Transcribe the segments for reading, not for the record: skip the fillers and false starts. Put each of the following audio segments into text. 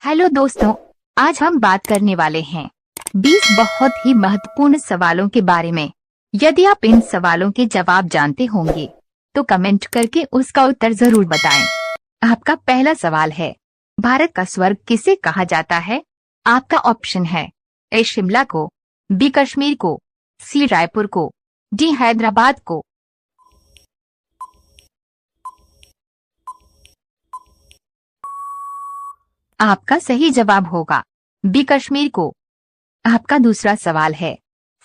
Hello दोस्तों, आज हम बात करने वाले हैं 20 बहुत ही महत्वपूर्ण सवालों के बारे में। यदि आप इन सवालों के जवाब जानते होंगे तो कमेंट करके उसका उत्तर जरूर बताएं। आपका पहला सवाल है, भारत का स्वर्ग किसे कहा जाता है? आपका ऑप्शन है ए शिमला को, बी कश्मीर को, सी रायपुर को, डी हैदराबाद को। आपका सही जवाब होगा बी कश्मीर को। आपका दूसरा सवाल है,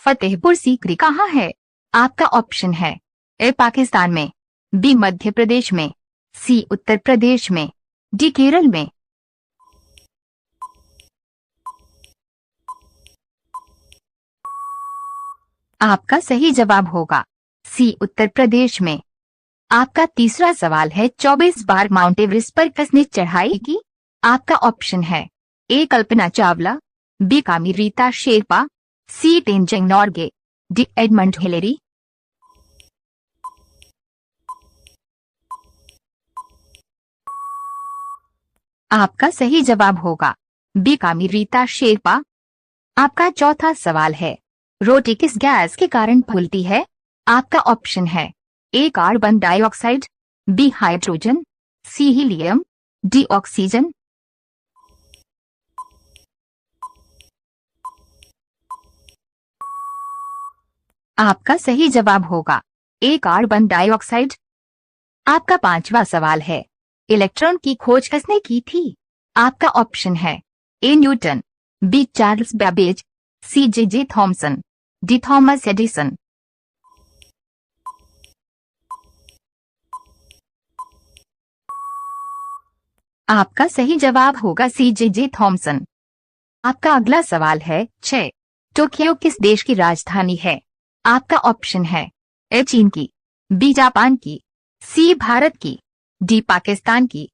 फतेहपुर सीकरी कहाँ है? आपका ऑप्शन है ए पाकिस्तान में, बी मध्य प्रदेश में, सी उत्तर प्रदेश में, डी केरल में। आपका सही जवाब होगा सी उत्तर प्रदेश में। आपका तीसरा सवाल है, 24 बार माउंट एवरेस्ट पर किसने चढ़ाई की? आपका ऑप्शन है ए कल्पना Chawla, B Kami Rita Sherpa, C Tenzing Norgay, D Edmund Hillary. आपका सही जवाब होगा बी कामी रीता शेरपा। आपका चौथा सवाल है, रोटी किस गैस के कारण फूलती है? आपका ऑप्शन है ए कार्बन डाइऑक्साइड, बी हाइड्रोजन, सी हीलियम, डी ऑक्सीजन। आपका सही जवाब होगा ए कार्बन डाइऑक्साइड। आपका पांचवा सवाल है, इलेक्ट्रॉन की खोज किसने की थी? आपका ऑप्शन है A Newton, B Charles Babbage, C J J Thomson, D Thomas Edison. आपका सही जवाब होगा सी जे जे थॉमसन। आपका अगला सवाल है 6, टोक्यो किस देश की राजधानी है? आपका ऑप्शन है ए चीन की, बी जापान की, सी भारत की, डी पाकिस्तान की।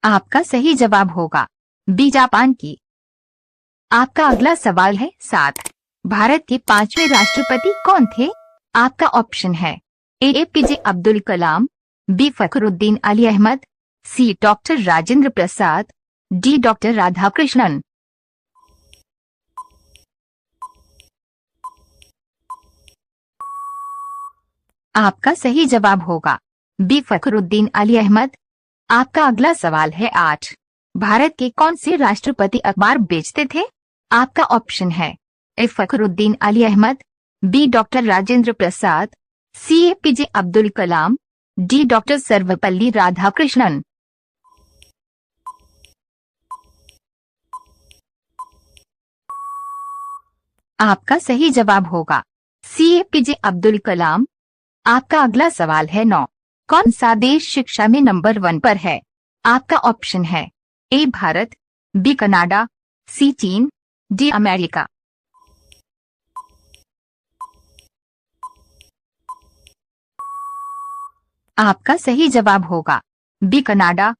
आपका सही जवाब होगा बी जापान की। आपका अगला सवाल है 7, भारत के 5वें राष्ट्रपति कौन थे? आपका ऑप्शन है ए एपीजे अब्दुल कलाम, बी फखरुद्दीन अली अहमद, सी डॉक्टर राजेंद्र प्रसाद, डी डॉक्टर राधाकृष्णन। आपका सही जवाब होगा बी फखरुद्दीन अली अहमद। आपका अगला सवाल है 8, भारत के कौन से राष्ट्रपति अखबार बेचते थे? आपका ऑप्शन है ए फखरुद्दीन अली अहमद, बी डॉक्टर राजेंद्र प्रसाद, सी APJ Abdul Kalam, D doctor Sarvepalli Radhakrishnan. आपका सही जवाब होगा सी एपीजे अब्दुल कलाम। आपका अगला सवाल है 9, कौन सा देश शिक्षा में नंबर 1 पर है? आपका ऑप्शन है ए भारत, बी कनाडा, सी चीन, डी अमेरिका। आपका सही जवाब होगा बी कनाडा।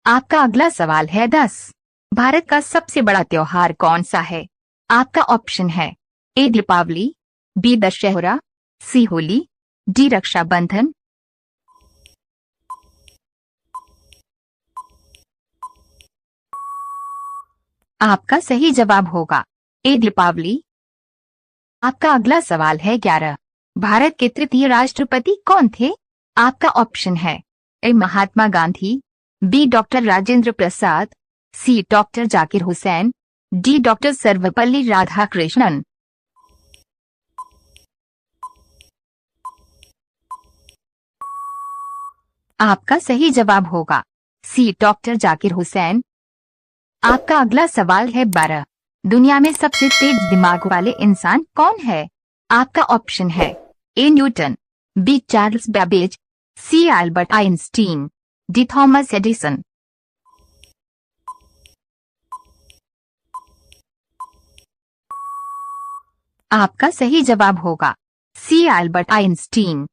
आपका अगला सवाल है 10, भारत का सबसे बड़ा त्योहार कौन सा है? आपका ऑप्शन है ए दीपावली, बी दशहरा, सी होली, डी रक्षाबंधन। आपका सही जवाब होगा ए दीपावली। आपका अगला सवाल है 11, भारत के तृतीय राष्ट्रपति कौन थे? आपका ऑप्शन है A Mahatma Gandhi, B doctor Rajendra Prasad, C doctor Zakir Hussain, D doctor Sarvepalli Radhakrishnan. आपका सही जवाब होगा सी डॉक्टर जाकिर हुसैन। आपका अगला सवाल है 12, दुनिया में सबसे तेज दिमाग वाले इंसान कौन है? आपका ऑप्शन है A Newton, B Charles Babbage, C Albert Einstein, D Thomas Edison. आपका सही जवाब होगा सी अल्बर्ट आइंस्टीन।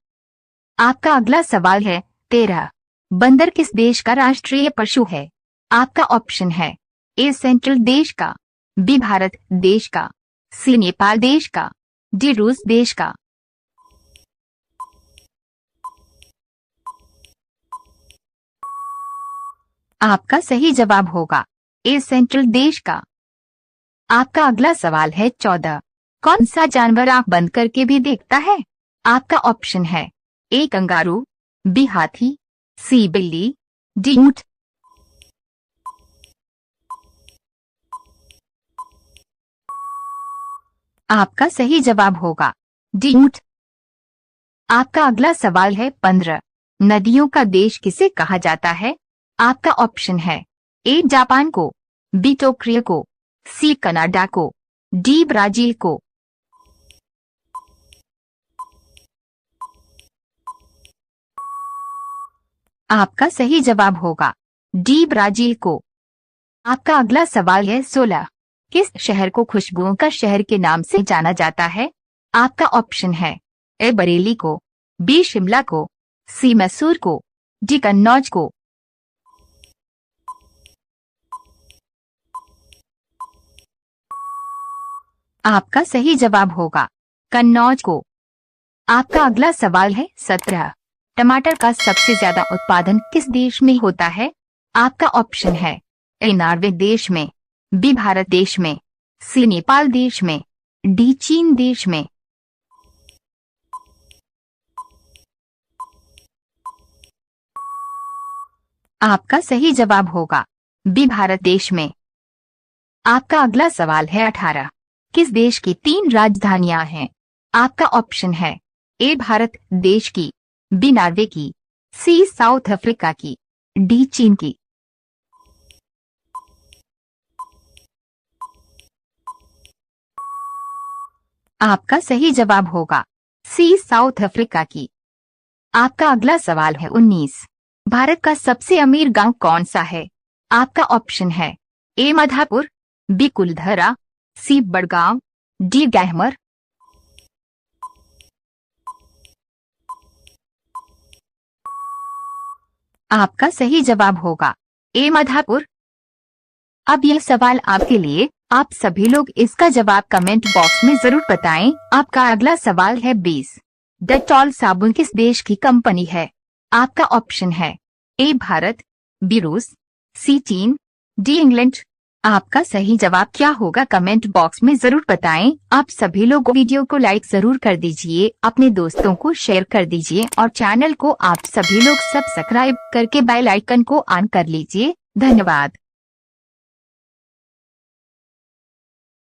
आपका अगला सवाल है 13, बंदर किस देश का राष्ट्रीय पशु है? आपका ऑप्शन है ए सेंट्रल देश का, बी भारत देश का, सी नेपाल देश का, डी रूस देश का। आपका सही जवाब होगा ए सेंट्रल देश का। आपका अगला सवाल है 14। कौन सा जानवर आंख बंद करके भी देखता है? आपका ऑप्शन है ए कंगारू, बी हाथी, सी बिल्ली, डी ऊंट। आपका सही जवाब होगा डी ऊंट। आपका अगला सवाल है 15। नदियों का देश किसे कहा जाता है? आपका ऑप्शन है ए जापान को, बी टोक्यो को, सी कनाडा को, डी ब्राजील को। आपका सही जवाब होगा डी ब्राजील को। आपका अगला सवाल है 16। किस शहर को खुशबुओं का शहर के नाम से जाना जाता है? आपका ऑप्शन है ए बरेली को, बी शिमला को, सी मैसूर को, डी कन्नौज को। आपका सही जवाब होगा कन्नौज को। आपका अगला सवाल है 17। टमाटर का सबसे ज्यादा उत्पादन किस देश में होता है? आपका ऑप्शन है ए नॉर्वे देश में, बी भारत देश में, सी नेपाल देश में, डी चीन देश में। आपका सही जवाब होगा बी भारत देश में। आपका अगला सवाल है 18। किस देश की 3 राजधानियां हैं? आपका ऑप्शन है ए भारत देश की, बी नॉर्वे की, सी साउथ अफ्रीका की, डी चीन की। आपका सही जवाब होगा सी साउथ अफ्रीका की। आपका अगला सवाल है 19। भारत का सबसे अमीर गांव कौन सा है? आपका ऑप्शन है ए मधापुर, बी कुलधरा, सी बड़गांव, डी गहमर। आपका सही जवाब होगा ए मधापुर। अब यह सवाल आपके लिए, आप सभी लोग इसका जवाब कमेंट बॉक्स में जरूर बताएं। आपका अगला सवाल है 20। डेटॉल साबुन किस देश की कंपनी है? आपका ऑप्शन है ए भारत, बी रूस, सी चीन, डी इंग्लैंड। आपका सही जवाब क्या होगा कमेंट बॉक्स में जरूर बताएं। आप सभी लोग वीडियो को लाइक जरूर कर दीजिए, अपने दोस्तों को शेयर कर दीजिए और चैनल को आप सभी लोग सब्सक्राइब करके बेल आइकन को ऑन कर लीजिए। धन्यवाद।